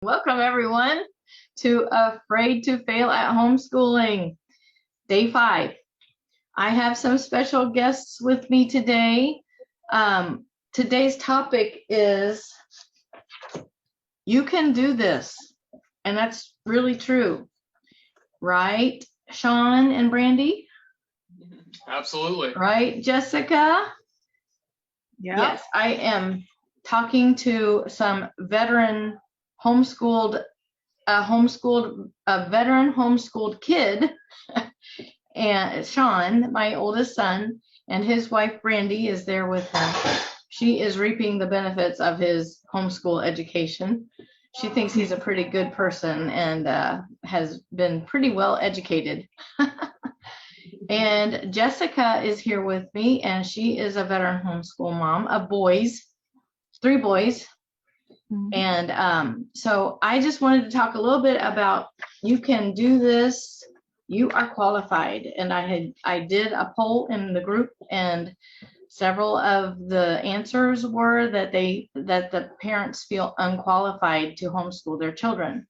Welcome everyone to Afraid to Fail at Homeschooling, Day 5. I have some special guests with me today. Today's topic is, you can do this, and that's really true, right, Sean and Brandy? Absolutely. Right, Jessica? Yeah. Yes, I am talking to some veteran homeschooled a veteran homeschooled kid, and Sean, my oldest son, and his wife Brandy is there with him. She is reaping the benefits of his homeschool education. She thinks he's a pretty good person and has been pretty well educated. And Jessica is here with me, and she is a veteran homeschool mom of boys, 3 boys. And so I just wanted to talk a little bit about, you can do this, you are qualified. And I did a poll in the group, and several of the answers were that the parents feel unqualified to homeschool their children.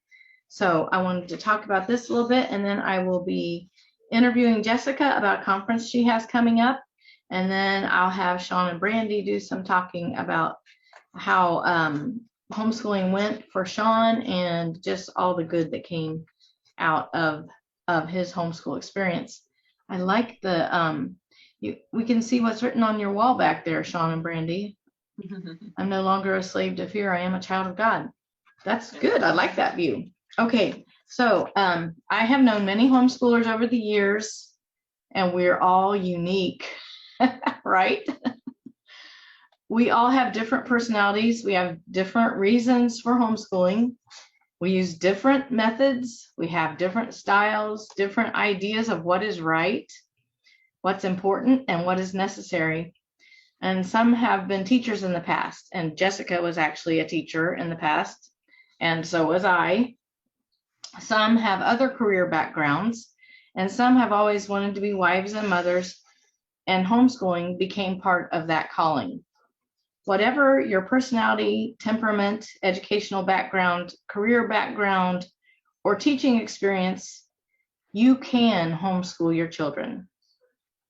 So I wanted to talk about this a little bit, and then I will be interviewing Jessica about a conference she has coming up, and then I'll have Sean and Brandy do some talking about how homeschooling went for Sean and just all the good that came out of his homeschool experience. I like the we can see what's written on your wall back there, Sean and Brandy. I'm no longer a slave to fear, I am a child of God. That's good. I like that view. Okay, so I have known many homeschoolers over the years, and we're all unique, right? We all have different personalities. We have different reasons for homeschooling. We use different methods. We have different styles, different ideas of what is right, what's important, and what is necessary. And some have been teachers in the past, and Jessica was actually a teacher in the past, and so was I. Some have other career backgrounds, and some have always wanted to be wives and mothers, and homeschooling became part of that calling. Whatever your personality, temperament, educational background, career background, or teaching experience, you can homeschool your children.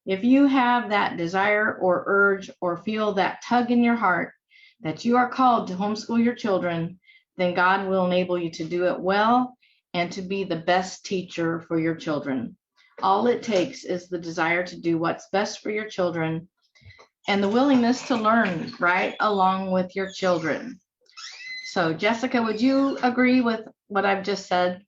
If you have that desire or urge or feel that tug in your heart that you are called to homeschool your children, then God will enable you to do it well and to be the best teacher for your children. All it takes is the desire to do what's best for your children and the willingness to learn right along with your children. So Jessica, would you agree with what I've just said?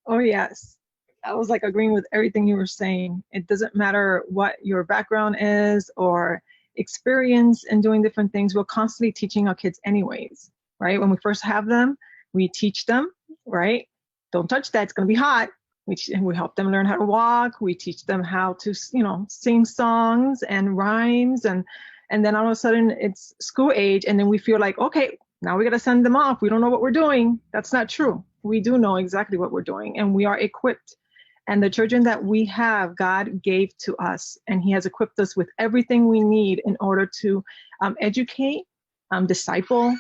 Oh, yes. I was like agreeing with everything you were saying. It doesn't matter what your background is or experience in doing different things. We're constantly teaching our kids anyways, right? When we first have them, we teach them, right? Don't touch that, it's gonna be hot. We help them learn how to walk. We teach them how to, sing songs and rhymes. And then all of a sudden it's school age. And then we feel like, okay, now we got to send them off. We don't know what we're doing. That's not true. We do know exactly what we're doing, and we are equipped. And the children that we have, God gave to us, and he has equipped us with everything we need in order to educate, disciple,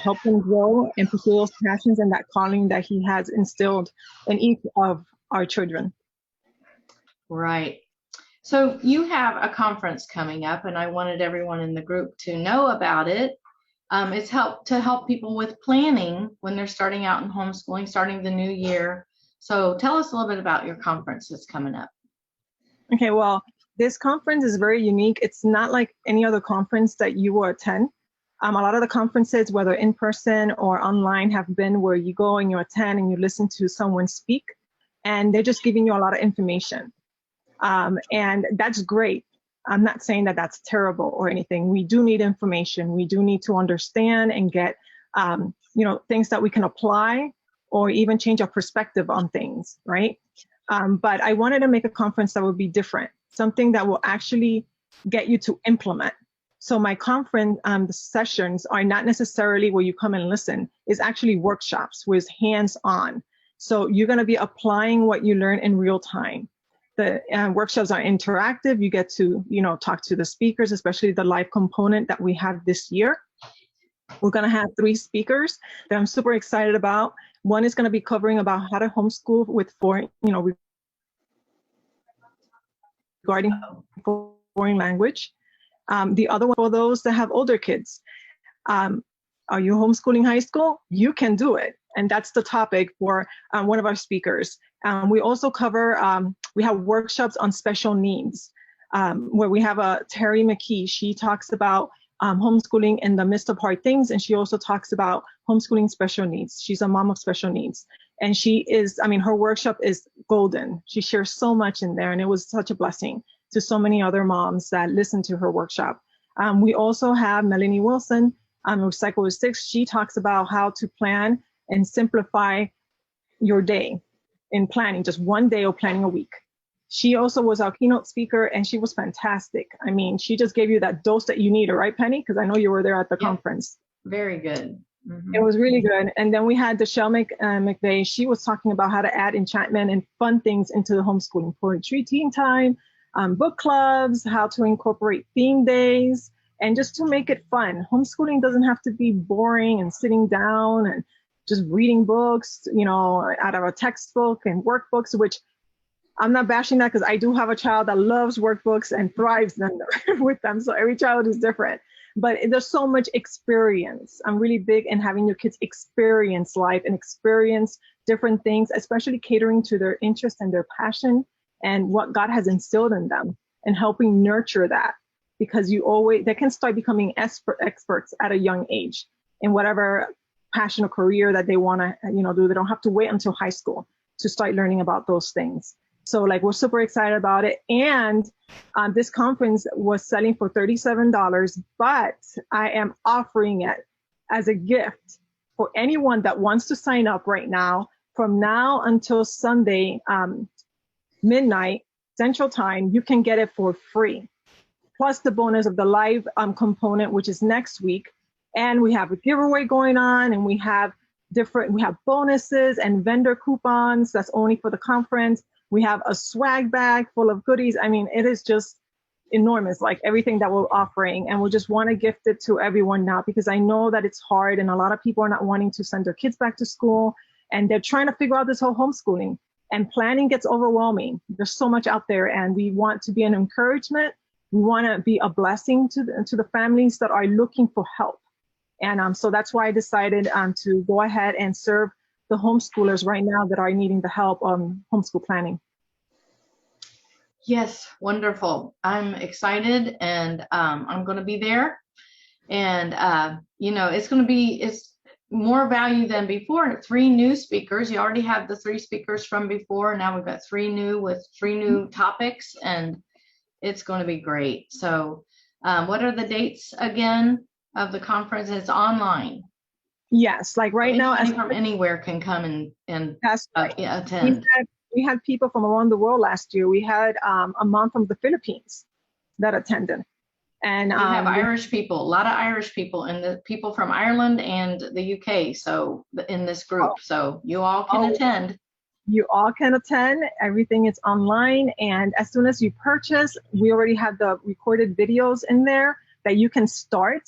help them grow and pursue those passions and that calling that he has instilled in each of our children. Right. So you have a conference coming up, and I wanted everyone in the group to know about it. It's to help people with planning when they're starting out in homeschooling, starting the new year. So tell us a little bit about your conference that's coming up. Okay, well, this conference is very unique. It's not like any other conference that you will attend. A lot of the conferences, whether in person or online, have been where you go and you attend and you listen to someone speak, and they're just giving you a lot of information. And that's great. I'm not saying that that's terrible or anything. We do need information. We do need to understand and get, things that we can apply or even change our perspective on things, right? But I wanted to make a conference that would be different, something that will actually get you to implement. So my conference sessions are not necessarily where you come and listen. It's actually workshops with hands-on. So you're going to be applying what you learn in real time. The workshops are interactive. You get to, talk to the speakers, especially the live component that we have this year. We're going to have 3 speakers that I'm super excited about. One is going to be covering about how to homeschool with foreign, regarding foreign language. The other one for those that have older kids. Are you homeschooling high school? You can do it. And that's the topic for one of our speakers. We also cover, we have workshops on special needs, where we have Terry McKee. She talks about homeschooling in the midst of hard things. And she also talks about homeschooling special needs. She's a mom of special needs. And she is, her workshop is golden. She shares so much in there. And it was such a blessing to so many other moms that listen to her workshop. We also have Melanie Wilson, who's Cycle with 6. She talks about how to plan and simplify your day in planning, just one day or planning a week. She also was our keynote speaker, and she was fantastic. She just gave you that dose that you needed, right, Penny? Because I know you were there at the conference. Very good. Mm-hmm. It was really good. And then we had Deshelle McVeigh. She was talking about how to add enchantment and fun things into the homeschooling, poetry, teen time, book clubs, how to incorporate theme days, and just to make it fun. Homeschooling doesn't have to be boring and sitting down and just reading books, out of a textbook and workbooks, which I'm not bashing that, because I do have a child that loves workbooks and thrives with them. So every child is different, but there's so much experience. I'm really big in having your kids experience life and experience different things, especially catering to their interest and their passion and what God has instilled in them, and helping nurture that, because they can start becoming experts at a young age in whatever passion or career that they want to, do. They don't have to wait until high school to start learning about those things. So we're super excited about it. And this conference was selling for $37, but I am offering it as a gift for anyone that wants to sign up right now. From now until Sunday, midnight Central Time, you can get it for free. Plus the bonus of the live component, which is next week. And we have a giveaway going on, and we have bonuses and vendor coupons that's only for the conference. We have a swag bag full of goodies. It is just enormous, like everything that we're offering. And we just want to gift it to everyone now, because I know that it's hard and a lot of people are not wanting to send their kids back to school, and they're trying to figure out this whole homeschooling, and planning gets overwhelming. There's so much out there, and we want to be an encouragement. We want to be a blessing to the families that are looking for help. And so that's why I decided to go ahead and serve the homeschoolers right now that are needing the help on homeschool planning. Yes, wonderful. I'm excited, and I'm going to be there. And, it's more value than before. 3 new speakers. You already have the 3 speakers from before. Now we've got 3 new with 3 new topics, and it's going to be great. So what are the dates again of the conference? It's online. Yes, like right now, from anywhere can come and that's right. Attend. We had people from around the world last year. We had a mom from the Philippines that attended. And we have Irish people, a lot of Irish people, and the people from Ireland and the UK. So in this group, so you all can attend. You all can attend. Everything is online. And as soon as you purchase, we already have the recorded videos in there that you can start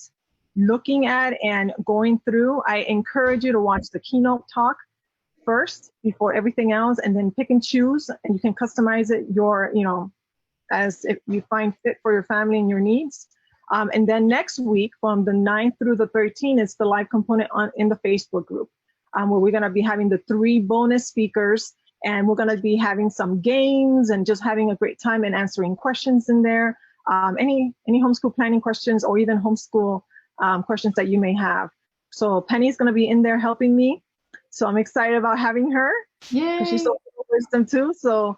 looking at and going through. I encourage you to watch the keynote talk first before everything else, and then pick and choose, and you can customize it as if you find fit for your family and your needs. And then next week, from the 9th through the 13th, is the live component in the Facebook group, where we're going to be having the 3 bonus speakers, and we're going to be having some games and just having a great time and answering questions in there. Any homeschool planning questions, or even homeschool questions that you may have. So Penny's going to be in there helping me. So I'm excited about having her. Yay. She's so full of wisdom too. So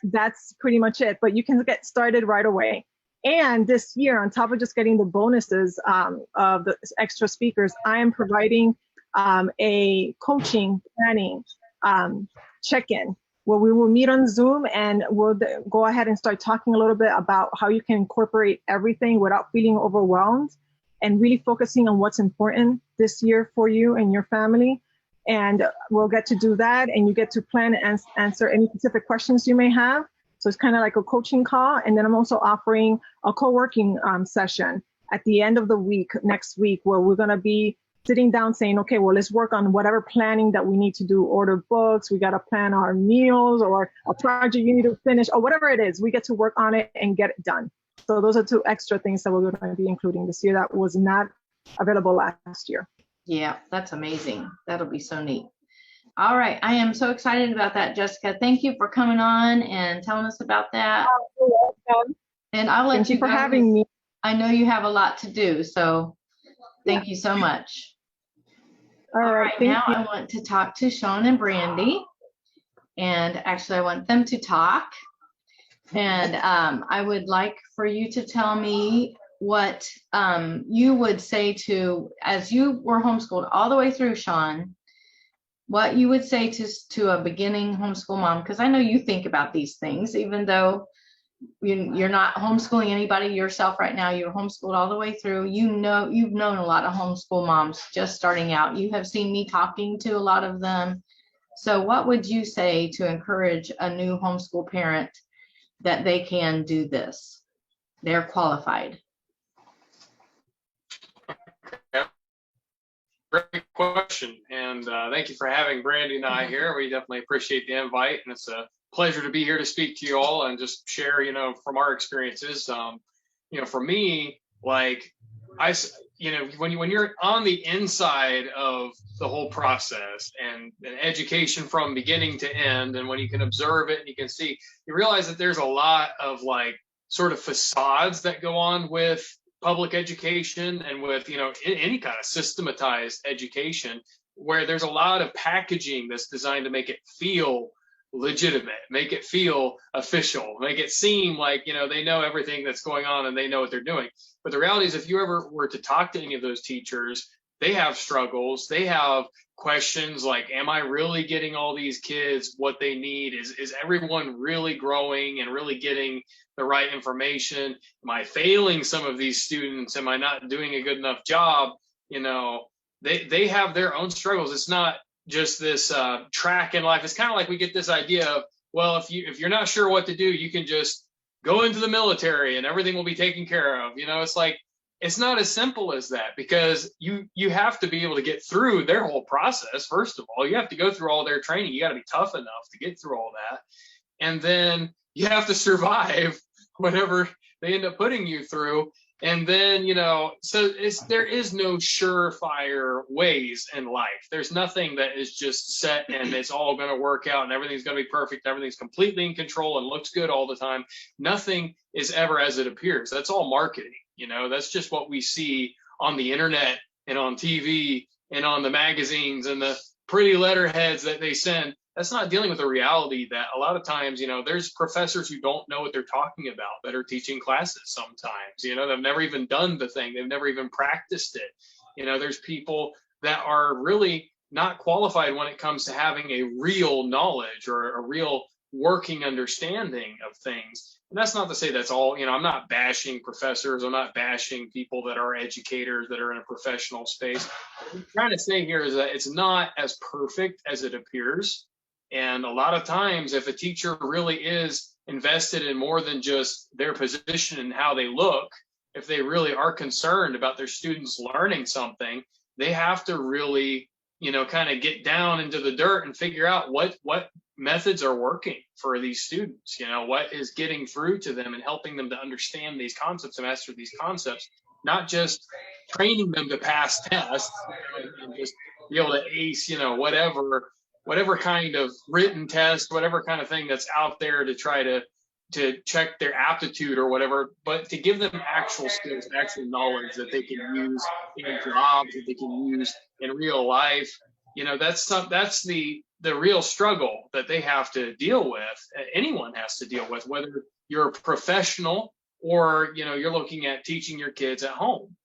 that's pretty much it. But you can get started right away. And this year, on top of just getting the bonuses of the extra speakers, I am providing a coaching planning check-in, where we will meet on Zoom, and we'll go ahead and start talking a little bit about how you can incorporate everything without feeling overwhelmed, and really focusing on what's important this year for you and your family. And we'll get to do that, and you get to plan and answer any specific questions you may have. So it's kind of like a coaching call. And then I'm also offering a co-working session at the end of the week, next week, where we're going to be sitting down saying, okay, well, let's work on whatever planning that we need to do, order books, we got to plan our meals or a project you need to finish or whatever it is, we get to work on it and get it done. So those are 2 extra things that we're going to be including this year that was not available last year. Yeah, that's amazing. That'll be so neat. All right. I am so excited about that, Jessica. Thank you for coming on and telling us about that. You're welcome. And I'll let Thank you for go. having me. I know you have a lot to do, so thank you so much. All right. Thank Now you. I want to talk to Sean and Brandy. And actually, I want them to talk. And I would like for you to tell me what you would say to, as you were homeschooled all the way through, Sean, what you would say to a beginning homeschool mom, because I know you think about these things, even though you're not homeschooling anybody yourself right now. You're homeschooled all the way through. You know, you've known a lot of homeschool moms just starting out. You have seen me talking to a lot of them. So what would you say to encourage a new homeschool parent that they can do this? They're qualified. Great question. And thank you for having Brandy and I here. We definitely appreciate the invite. And it's a pleasure to be here to speak to you all and just share, from our experiences. For me, like when you're on the inside of the whole process and education from beginning to end, and when you can observe it and you can see, you realize that there's a lot of like sort of facades that go on with public education and with any kind of systematized education, where there's a lot of packaging that's designed to make it feel legitimate, make it feel official, make it seem like they know everything that's going on and they know what they're doing. But the reality is, if you ever were to talk to any of those teachers, they have struggles, they have questions like, am I really getting all these kids what they need? Is everyone really growing and really getting the right information? Am I failing some of these students? Am I not doing a good enough job? They have their own struggles. It's not just this track in life. It's kind of like we get this idea of, well, if you're not sure what to do, you can just go into the military and everything will be taken care of. It's like, it's not as simple as that, because you have to be able to get through their whole process. First of all, you have to go through all their training. You got to be tough enough to get through all that. And then you have to survive whatever they end up putting you through. And then, so there is no surefire ways in life. There's nothing that is just set and it's all going to work out and everything's going to be perfect. Everything's completely in control and looks good all the time. Nothing is ever as it appears. That's all marketing. That's just what we see on the internet and on TV and on the magazines and the pretty letterheads that they send. That's not dealing with the reality that a lot of times, there's professors who don't know what they're talking about that are teaching classes sometimes. They've never even done the thing. They've never even practiced it. There's people that are really not qualified when it comes to having a real knowledge or a real working understanding of things. And that's not to say that's all, I'm not bashing professors. I'm not bashing people that are educators that are in a professional space. What I'm trying to say here is that it's not as perfect as it appears. And a lot of times, if a teacher really is invested in more than just their position and how they look, if they really are concerned about their students learning something, they have to really, kind of get down into the dirt and figure out what methods are working for these students, what is getting through to them and helping them to understand these concepts and master these concepts, not just training them to pass tests and just be able to ace, whatever kind of written test, whatever kind of thing that's out there to try to check their aptitude or whatever, but to give them actual skills, actual knowledge that they can use in jobs, that they can use in real life. That's the real struggle that they have to deal with. Anyone has to deal with, whether you're a professional or, you're looking at teaching your kids at home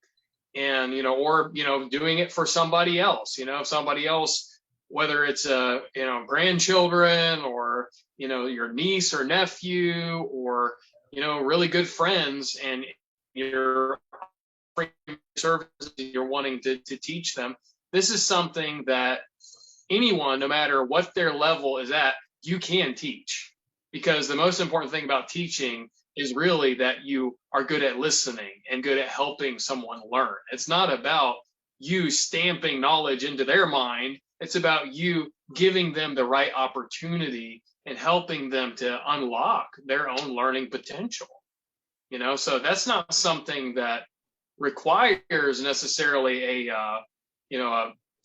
and, or, doing it for somebody else, if somebody else, whether it's grandchildren or your niece or nephew or really good friends, and you're offering services you're wanting to teach them. This is something that anyone, no matter what their level is at, you can teach, because the most important thing about teaching is really that you are good at listening and good at helping someone learn. It's not about you stamping knowledge into their mind. It's about you giving them the right opportunity and helping them to unlock their own learning potential. So that's not something that requires necessarily a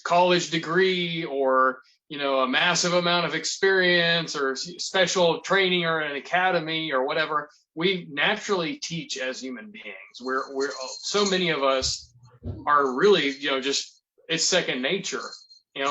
college degree or a massive amount of experience or special training or an academy or whatever. We naturally teach as human beings. We're so many of us are really just, it's second nature.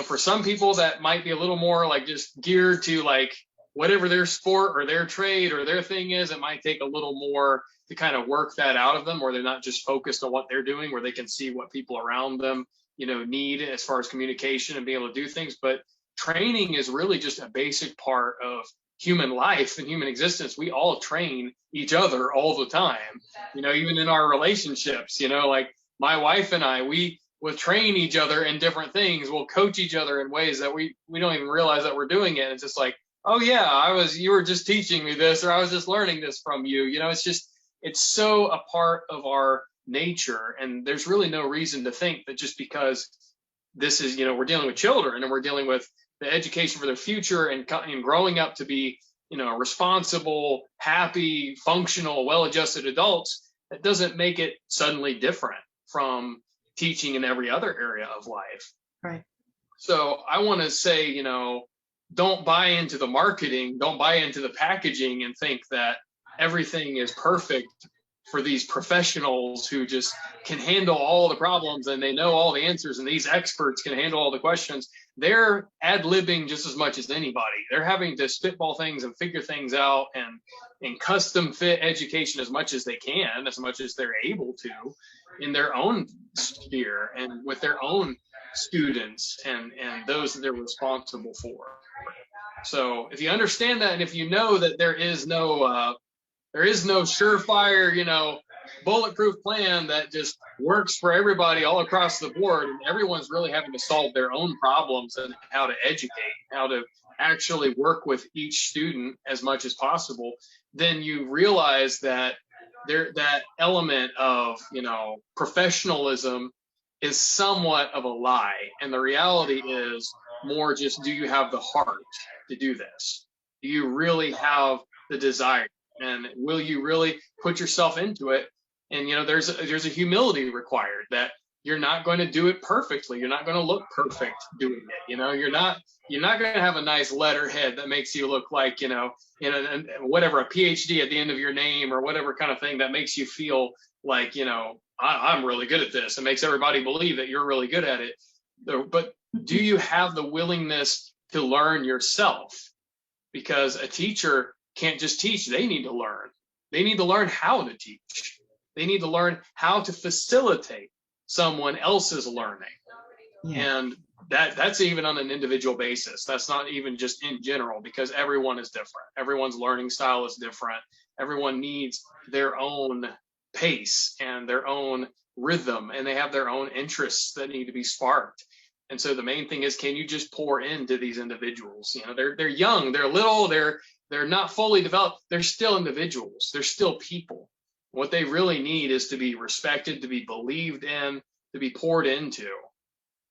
For some people that might be a little more like just geared to like whatever their sport or their trade or their thing is. It might take a little more to kind of work that out of them, where they're not just focused on what they're doing, where they can see what people around them need as far as communication and being able to do things. But training is really just a basic part of human life and human existence. We all train each other all the time, even in our relationships. Like my wife and I, we will train each other in different things. We'll coach each other in ways that we don't even realize that we're doing it. It's just like, oh yeah, you were just teaching me this, or I was just learning this from you. It's so a part of our nature. And there's really no reason to think that just because this is, we're dealing with children and we're dealing with the education for their future and growing up to be, responsible, happy, functional, well-adjusted adults, that doesn't make it suddenly different from teaching in every other area of life. Right. So I want to say, don't buy into the marketing, don't buy into the packaging and think that everything is perfect for these professionals who just can handle all the problems and they know all the answers, and these experts can handle all the questions. They're ad-libbing just as much as anybody. They're having to spitball things and figure things out and custom fit education as much as they can, as much as they're able to, in their own sphere and with their own students and those that they're responsible for. So if you understand that, and if you know that there is no surefire, bulletproof plan that just works for everybody all across the board, and everyone's really having to solve their own problems and how to educate, how to actually work with each student as much as possible, then you realize that that element of, professionalism is somewhat of a lie. And the reality is more just, do you have the heart to do this? Do you really have the desire? And will you really put yourself into it? And there's a humility required, that you're not going to do it perfectly. You're not going to look perfect doing it. You're not going to have a nice letterhead that makes you look like whatever, a PhD at the end of your name or whatever kind of thing that makes you feel like I'm really good at this and makes everybody believe that you're really good at it. But do you have the willingness to learn yourself? Because a teacher can't just teach. They need to learn. They need to learn how to teach. They need to learn how to facilitate someone else's learning. Yeah. And that's even on an individual basis. That's not even just in general, because everyone is different. Everyone's learning style is different. Everyone needs their own pace and their own rhythm, and they have their own interests that need to be sparked. And so the main thing is, can you just pour into these individuals? They're young, they're little, they're not fully developed. They're still individuals. They're still people. What they really need is to be respected, to be believed in, to be poured into.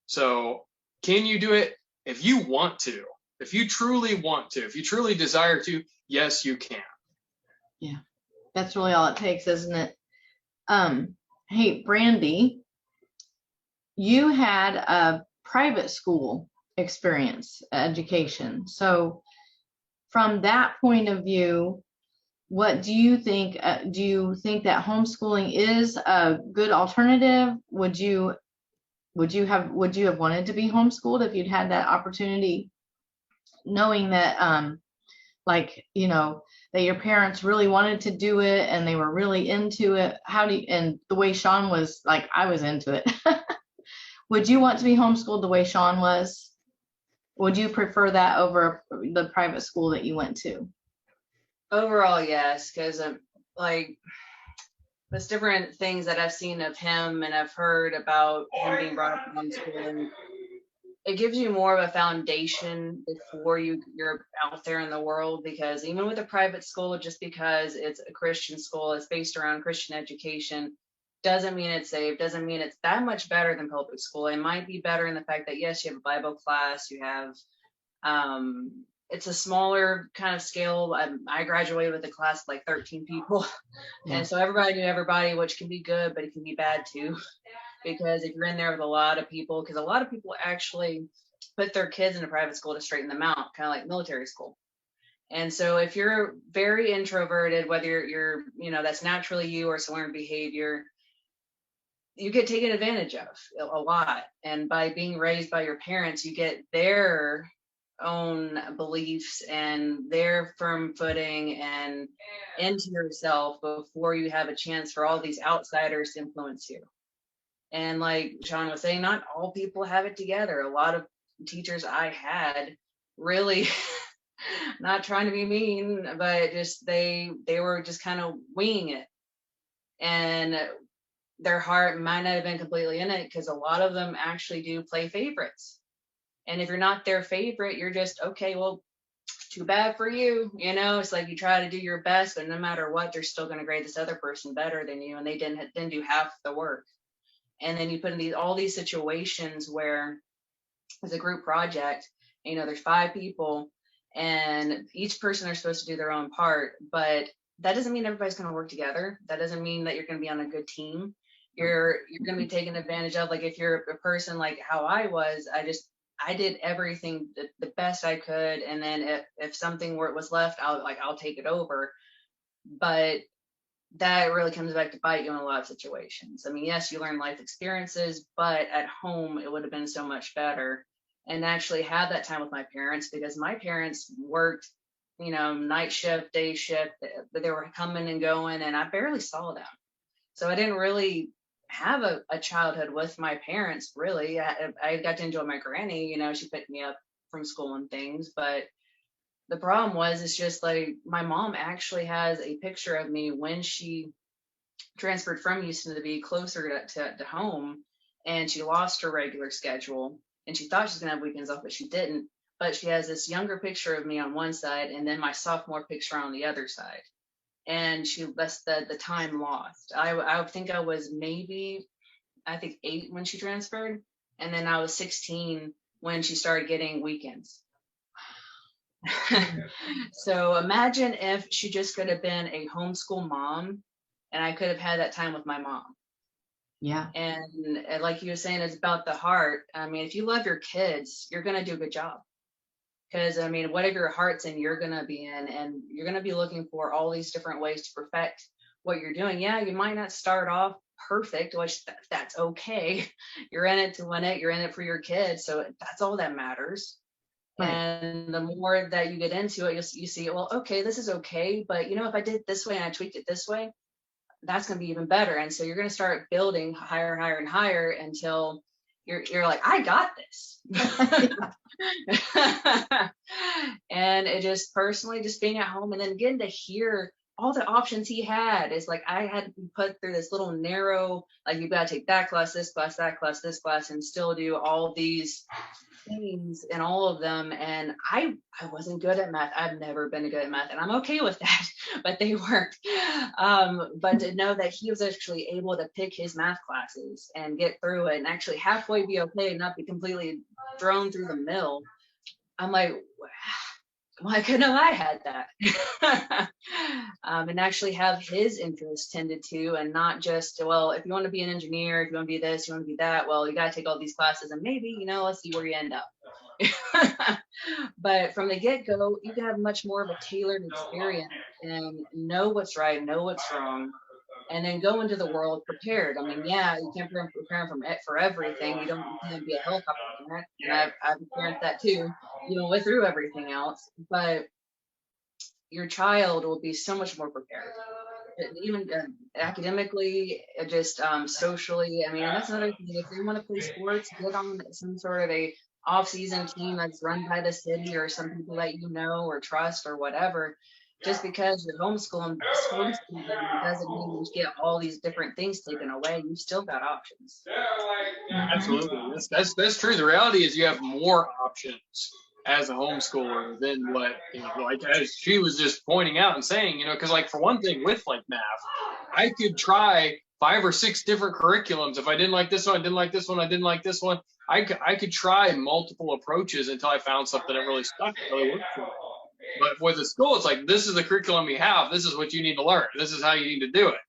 So can you do it? If you want to, if you truly want to, if you truly desire to, yes, you can. Yeah, that's really all it takes, isn't it? Hey, Brandy, you had a private school experience, education. So from that point of view, what do you think? Do you think that homeschooling is a good alternative? Would you have wanted to be homeschooled if you'd had that opportunity, knowing that that your parents really wanted to do it and they were really into it? And the way Sean was, like, I was into it. Would you want to be homeschooled the way Sean was? Would you prefer that over the private school that you went to? Overall, yes, because there's different things that I've seen of him and I've heard about him being brought up in homeschooling. it gives you more of a foundation before you're out there in the world, because even with a private school, just because it's a Christian school, it's based around Christian education, doesn't mean it's safe, doesn't mean it's that much better than public school. It might be better in the fact that, yes, you have a Bible class, you have, it's a smaller kind of scale. I graduated with a class of like 13 people. Yeah. And so everybody knew everybody, which can be good, but it can be bad too. Because if you're in there with a lot of people, because a lot of people actually put their kids in a private school to straighten them out, kind of like military school. And so if you're very introverted, whether you're that's naturally you or some learned behavior, you get taken advantage of a lot. And by being raised by your parents, you get their own beliefs and their firm footing and into yourself before you have a chance for all these outsiders to influence you. And like Sean was saying, not all people have it together. A lot of teachers I had really not trying to be mean, but just they were just kind of winging it. And their heart might not have been completely in it, because a lot of them actually do play favorites. And if you're not their favorite, you're just, okay, well, too bad for you. It's like you try to do your best, but no matter what, they're still going to grade this other person better than you, and they didn't do half the work. And then you put in all these situations where it's a group project, there's 5 people and each person are supposed to do their own part, but that doesn't mean everybody's going to work together. That doesn't mean that you're going to be on a good team. You're going to be taken advantage of. Like if you're a person like how I was, I did everything the best I could. And then if something was left, I'll take it over. But that really comes back to bite you in a lot of situations. I mean, yes, you learn life experiences, but at home, it would have been so much better. And actually have that time with my parents, because my parents worked, night shift, day shift, but they were coming and going, and I barely saw them. So I didn't really have a childhood with my parents, really. I got to enjoy my granny, she picked me up from school and things, but the problem was, it's just like my mom actually has a picture of me when she transferred from Houston to be closer to home, and she lost her regular schedule, and she thought she was going to have weekends off, but she didn't. But she has this younger picture of me on one side and then my sophomore picture on the other side. And that's the time lost. I think I was maybe, 8 when she transferred. And then I was 16 when she started getting weekends. So imagine if she just could have been a homeschool mom, and I could have had that time with my mom. Yeah. And like you were saying, it's about the heart. I mean, if you love your kids, you're going to do a good job. Because, I mean, whatever your heart's in, you're going to be in, and you're going to be looking for all these different ways to perfect what you're doing. Yeah, you might not start off perfect, which that's okay. You're in it to win it. You're in it for your kids. So that's all that matters. Right. And the more that you get into it, you see, well, okay, this is okay. But, if I did it this way and I tweaked it this way, that's going to be even better. And so you're going to start building higher, higher, and higher until you're like, I got this. And it just personally, just being at home and then getting to hear all the options he had, is like, I had to be put through this little narrow, like, you've got to take that class, this class, that class, this class, and still do all these things in all of them. And I wasn't good at math. I've never been good at math, and I'm okay with that, but they weren't. But to know that he was actually able to pick his math classes and get through it and actually halfway be okay and not be completely thrown through the mill, I'm like, why couldn't I had that? And actually have his interests tended to, and not just, well, if you want to be an engineer, if you want to be this, you want to be that, well, you got to take all these classes and maybe, let's see where you end up. But from the get-go, you can have much more of a tailored experience and know what's right, know what's wrong, and then go into the world prepared. I mean, yeah, you can't prepare for everything. You can't be a helicopter parent, and I've experienced that too. You went through everything else, but your child will be so much more prepared, even academically, just socially. I mean, and that's another thing. If they want to play sports, get on some sort of a off-season team that's run by the city or some people that or trust or whatever. just because you're homeschooling doesn't mean you get all these different things taken away. You still got options. Absolutely. That's true. The reality is you have more options as a homeschooler than what, like as she was just pointing out and saying, because like for one thing with like math, I could try 5 or 6 different curriculums. If I didn't like this one, I didn't like this one, I didn't like this one. I could try multiple approaches until I found something that really stuck, really worked for me. But with the school, it's like, this is the curriculum you have. This is what you need to learn. This is how you need to do it.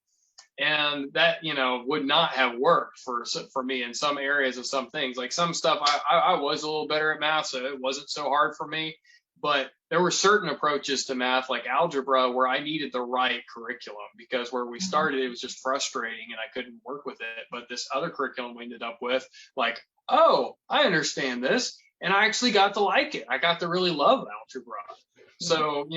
And that, would not have worked for me in some areas of some things. Like some stuff, I was a little better at math, so it wasn't so hard for me. But there were certain approaches to math, like algebra, where I needed the right curriculum, because where we started, it was just frustrating and I couldn't work with it. But this other curriculum we ended up with, like, oh, I understand this. And I actually got to like it. I got to really love algebra. So,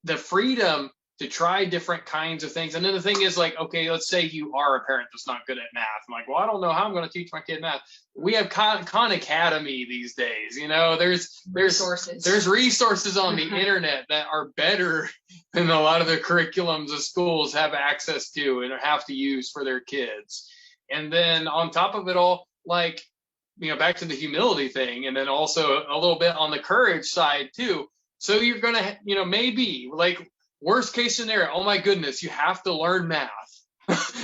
the freedom to try different kinds of things. And then the thing is, like, okay, let's say you are a parent that's not good at math. I'm like, well, I don't know how I'm going to teach my kid math. We have Khan Academy these days. There's resources on the internet that are better than a lot of the curriculums the schools have access to and have to use for their kids. And then on top of it all, like, back to the humility thing, and then also a little bit on the courage side too. So you're going to, maybe like, worst case scenario, oh my goodness, you have to learn math.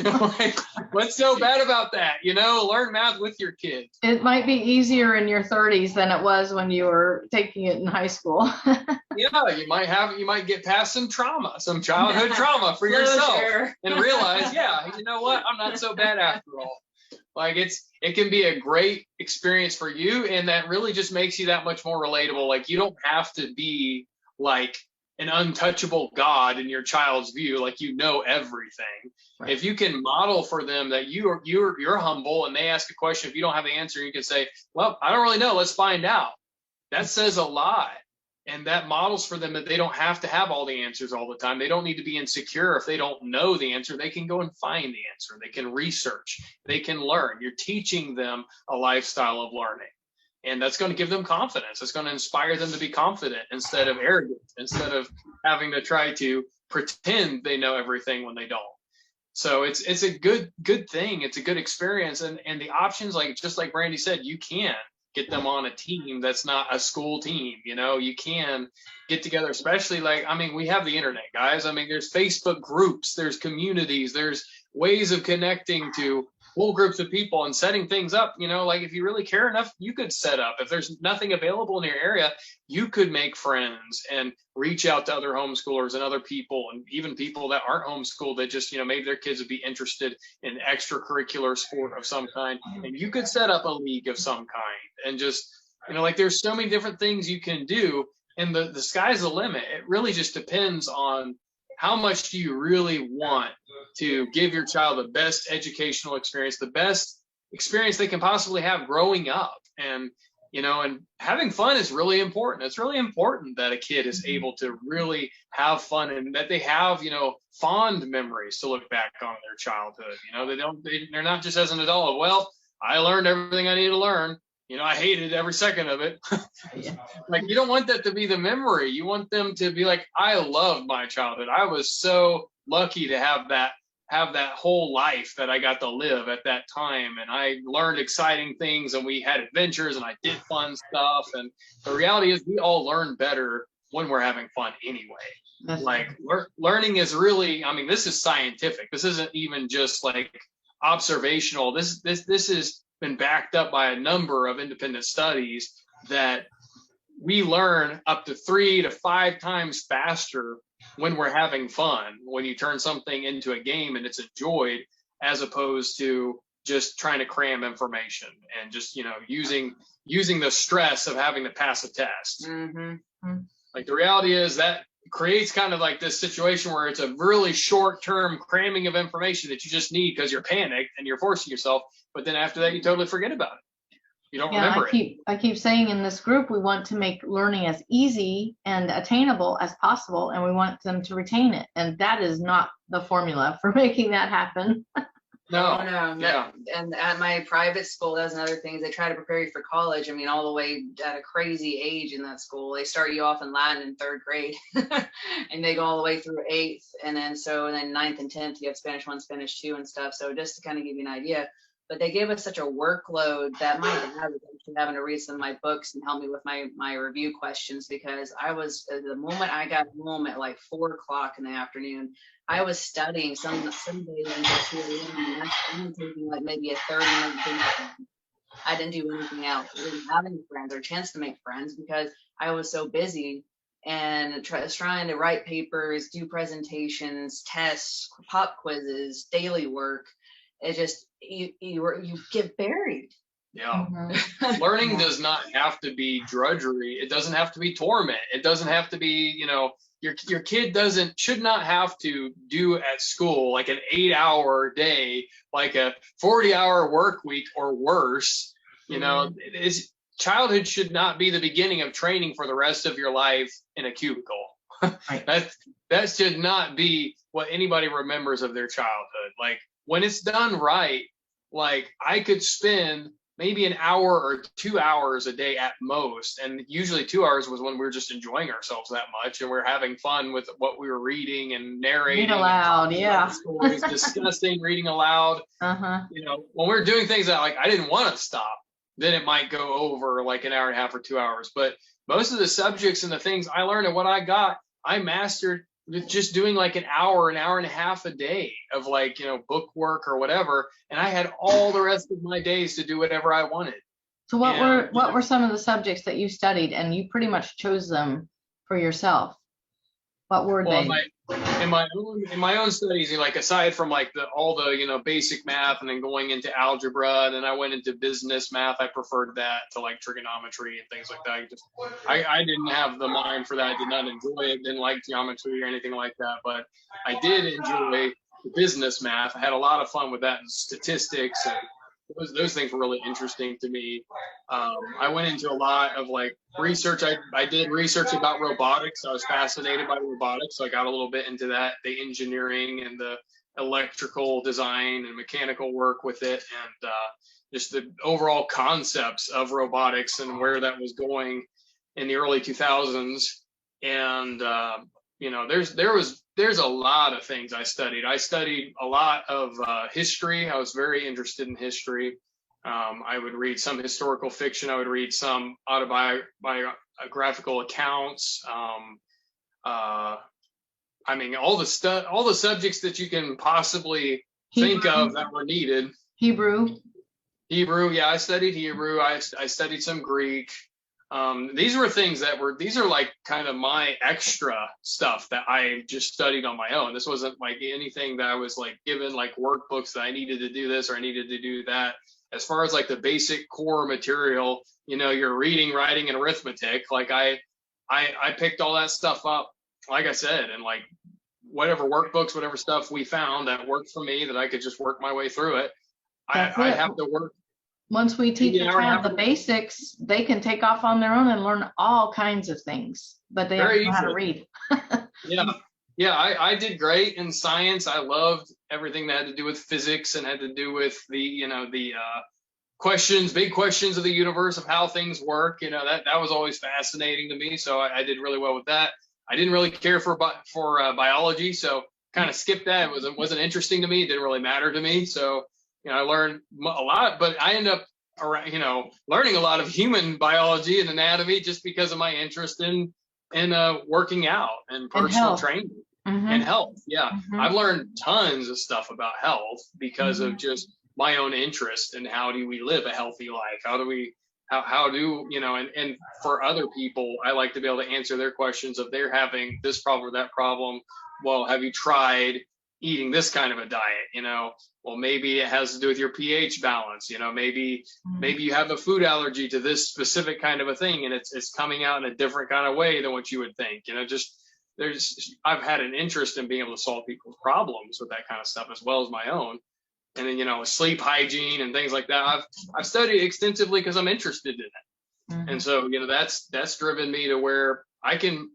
Like, what's so bad about that? Learn math with your kids. It might be easier in your 30s than it was when you were taking it in high school. Yeah, you might get past some childhood trauma for yourself and realize, yeah, you know what? I'm not so bad after all. Like it can be a great experience for you, and that really just makes you that much more relatable. Like you don't have to be like an untouchable God in your child's view, like everything. Right. If you can model for them that you're humble, and they ask a question, if you don't have the answer, you can say, well, I don't really know, let's find out. That says a lot. And that models for them that they don't have to have all the answers all the time. They don't need to be insecure if they don't know the answer. They can go and find the answer. They can research. They can learn. You're teaching them a lifestyle of learning. And that's going to give them confidence. It's going to inspire them to be confident instead of arrogant, instead of having to try to pretend they know everything when they don't. So it's a good thing. It's a good experience. And the options, like just like Brandy said, you can get them on a team that's not a school team. You can get together, especially we have the internet, guys. There's Facebook groups, there's communities, there's ways of connecting to whole groups of people and setting things up. Like if you really care enough, you could set up. If there's nothing available in your area, you could make friends and reach out to other homeschoolers and other people, and even people that aren't homeschooled that just, maybe their kids would be interested in extracurricular sport of some kind. And you could set up a league of some kind and just, like there's so many different things you can do, and the sky's the limit. It really just depends on how much do you really want to give your child the best educational experience, the best experience they can possibly have growing up. And, and having fun is really important. It's really important that a kid is able to really have fun, and that they have, fond memories to look back on their childhood. They're not just as an adult, well, I learned everything I need to learn. I hated every second of it. Like, you don't want that to be the memory. You want them to be like, I loved my childhood. I was so lucky to have that whole life that I got to live at that time. And I learned exciting things, and we had adventures, and I did fun stuff. And the reality is we all learn better when we're having fun anyway. Like learning is really, this is scientific. This isn't even just like observational. This has been backed up by a number of independent studies that we learn up to 3 to 5 times faster when we're having fun, when you turn something into a game and it's enjoyed, as opposed to just trying to cram information and just, using the stress of having to pass a test. Mm-hmm. Like the reality is that creates kind of like this situation where it's a really short-term cramming of information that you just need because you're panicked and you're forcing yourself. But then after that, you totally forget about it. You don't remember it. I keep saying in this group, we want to make learning as easy and attainable as possible, and we want them to retain it. And that is not the formula for making that happen. No. Oh, no. Yeah. And at my private school, that's another thing. They try to prepare you for college. I mean, all the way at a crazy age in that school. They start you off in Latin in 3rd grade, and they go all the way through 8th, and then 9th and 10th you have Spanish 1, Spanish 2, and stuff. So just to kind of give you an idea. But they gave us such a workload that my dad was actually having to read some of my books and help me with my review questions, because I was, the moment I got home at like 4 o'clock in the afternoon, I was studying some days until 2 a.m. and that's only taking like maybe a 30-minute thing. I didn't do anything else. I didn't have any friends or chance to make friends because I was so busy and trying to write papers, do presentations, tests, pop quizzes, daily work. It just, you get buried. Yeah. Mhm. Learning does not have to be drudgery. It doesn't have to be torment. It doesn't have to be, your kid should not have to do at school like an 8-hour day, like a 40-hour work week or worse. Childhood should not be the beginning of training for the rest of your life in a cubicle. Right. That should not be what anybody remembers of their childhood. Like, when it's done right, like, I could spend maybe an hour or 2 hours a day at most. And usually 2 hours was when we were just enjoying ourselves that much and we're having fun with what we were reading and narrating. Read aloud, yeah. Stories, discussing, reading aloud. Uh-huh. When we're doing things that like I didn't want to stop, then it might go over like an hour and a half or 2 hours. But most of the subjects and the things I learned and what I got, I mastered with just doing like an hour and a half a day of like, book work or whatever. And I had all the rest of my days to do whatever I wanted. So what were some of the subjects that you studied, and you pretty much chose them for yourself? What were they? In my own studies, like aside from like all the basic math and then going into algebra, and then I went into business math. I preferred that to like trigonometry and things like that. I didn't have the mind for that. I did not enjoy it. Didn't like geometry or anything like that. But I did enjoy the business math. I had a lot of fun with that and statistics, and those things were really interesting to me. I went into a lot of like research. I did research about robotics. I was fascinated by robotics, so I got a little bit into that, the engineering and the electrical design and mechanical work with it, and just the overall concepts of robotics and where that was going in the early 2000s. And there's a lot of things I studied. I studied a lot of history. I was very interested in history. I would read some historical fiction. I would read some autobiographical accounts. I mean, all the subjects that you can possibly think of that were needed. Hebrew, yeah, I studied Hebrew. I studied some Greek. These are like kind of my extra stuff that I just studied on my own. This wasn't like anything that I was like given like workbooks that I needed to do this or I needed to do that. As far as like the basic core material, your reading, writing, and arithmetic, like I picked all that stuff up, like I said, and like whatever workbooks, whatever stuff we found that worked for me, that I could just work my way through it. I have to work. Once we teach a child the basics, they can take off on their own and learn all kinds of things, but they have to know how to read. Yeah, I did great in science. I loved everything that had to do with physics and had to do with the big questions of the universe, of how things work. That was always fascinating to me. So I did really well with that. I didn't really care for biology, so kind of skipped that. It wasn't interesting to me. It didn't really matter to me. So I learned a lot, but I ended up learning a lot of human biology and anatomy just because of my interest in working out and personal training and health. Yeah. I've learned tons of stuff about health because of just my own interest in how do we live a healthy life? And for other people, I like to be able to answer their questions if they're having this problem or that problem. Well, have you tried eating this kind of a diet? Well, maybe it has to do with your pH balance. Maybe you have a food allergy to this specific kind of a thing, and it's coming out in a different kind of way than what you would think. I've had an interest in being able to solve people's problems with that kind of stuff as well as my own. And then, sleep hygiene and things like that. I've studied extensively because I'm interested in it. And so, that's driven me to where I can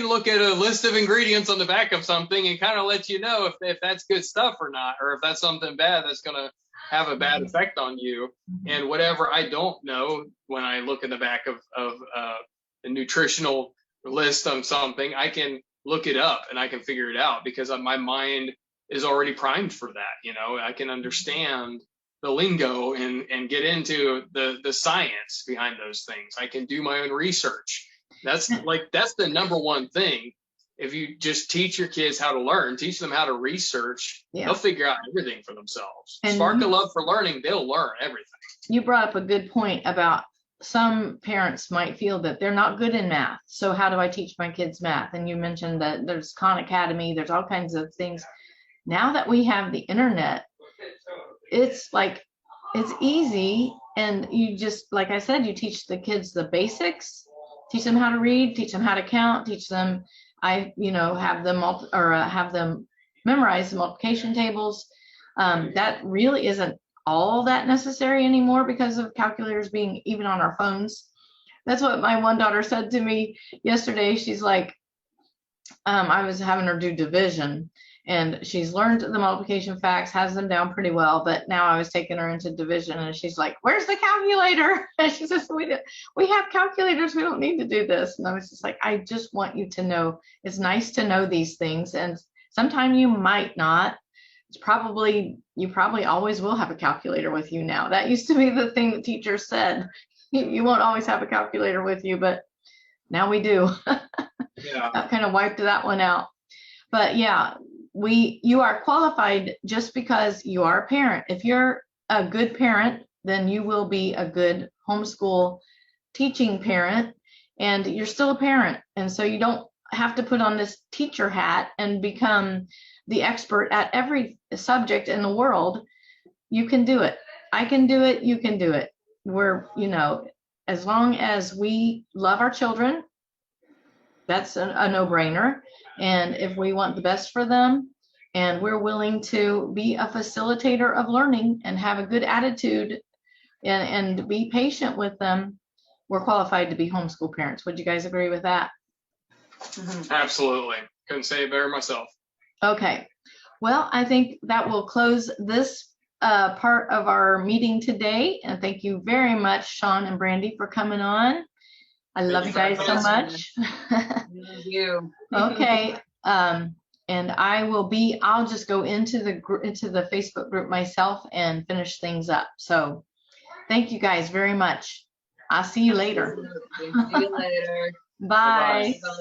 look at a list of ingredients on the back of something and kind of let you know if that's good stuff or not, or if that's something bad that's going to have a bad effect on you. And whatever I don't know, when I look in the back of a nutritional list on something, I can look it up and I can figure it out because my mind is already primed for that. I can understand the lingo and get into the science behind those things. I can do my own research. That's the number one thing. If you just teach your kids how to learn, teach them how to research, they'll figure out everything for themselves. And spark a love for learning, they'll learn everything. You brought up a good point about some parents might feel that they're not good in math. So how do I teach my kids math? And you mentioned that there's Khan Academy, there's all kinds of things. Now that we have the internet, it's easy. And you just, like I said, you teach the kids the basics, teach them how to read, teach them how to count, teach them, have them memorize the multiplication tables. That really isn't all that necessary anymore because of calculators being even on our phones. That's what my one daughter said to me yesterday. She's like, I was having her do division, and she's learned the multiplication facts, has them down pretty well, but now I was taking her into division and she's like, where's the calculator? And she says, we have calculators, we don't need to do this. And I was just like, I just want you to know, it's nice to know these things, and sometime you might not. You probably always will have a calculator with you now. That used to be the thing that teachers said. You won't always have a calculator with you, but now we do. Yeah. I've kind of wiped that one out. But yeah, you are qualified just because you are a parent. If you're a good parent, then you will be a good homeschool teaching parent, and you're still a parent. And so you don't have to put on this teacher hat and become the expert at every subject in the world. You can do it. I can do it. You can do it. As long as we love our children, that's a no-brainer. And if we want the best for them, and we're willing to be a facilitator of learning and have a good attitude and be patient with them, we're qualified to be homeschool parents. Would you guys agree with that? Absolutely. Couldn't say it better myself. Okay. Well, I think that will close this part of our meeting today. And thank you very much, Sean and Brandy, for coming on. I love you guys so much. Thank you. Okay. And I'll just go into the Facebook group myself and finish things up. So thank you guys very much. I'll see you later. See you later. Bye. Bye.